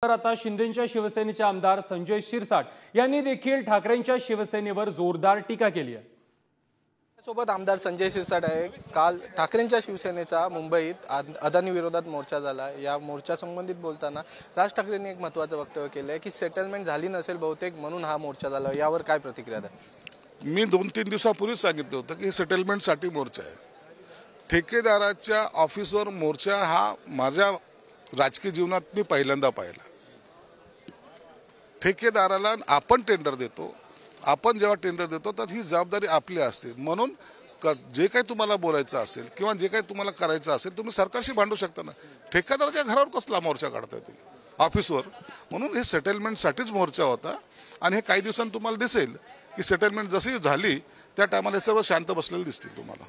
तर आता शिंदेंच्या शिवसेनेचे आमदार संजय शिरसाट यांनी देखील ठाकरेंच्या शिवसेनेवर जोरदार टीका केली आहे। सोबत आमदार संजय शिरसाट आहे। काल ठाकरेंच्या शिवसेनेचा मुंबईत अदानी विरोधात मोर्चा झाला। या मोर्चा संबंधित बोलताना राज ठाकरेंनी एक महत्त्वाचं वक्तव्य केलं आहे की सेटलमेंट झाली नसेल बहुतेक म्हणून हा मोर्चा झाला। यावर काय प्रतिक्रिया आहे? मी 2-3 दिवसापूर्वीच सांगितलं होतं की सेटलमेंटसाठी मोर्चा आहे। ठेकेदाराच्या ऑफिसवर मोर्चा हा माझ्या राजकीय जीवनात मी पहिल्यांदा पाहिला। ठेकेदाराला आपण टेंडर देतो, आपण जेव्हा टेंडर देतो तर ही जबाबदारी आपली असते। म्हणून जे काही तुम्हाला बोलायचं असेल किंवा जे काही तुम्हाला करायचं असेल तुम्ही सरकारशी भांडू शकता ना। ठेकेदाराच्या घरावर कसला मोर्चा काढताय तुम्ही ऑफिसवर? म्हणून हे सेटलमेंटसाठीच मोर्चा होता आणि हे काही दिवसांनी तुम्हाला दिसेल की सेटलमेंट जशी झाली त्या टायमाला सर्व शांत बसलेले दिसतील तुम्हाला।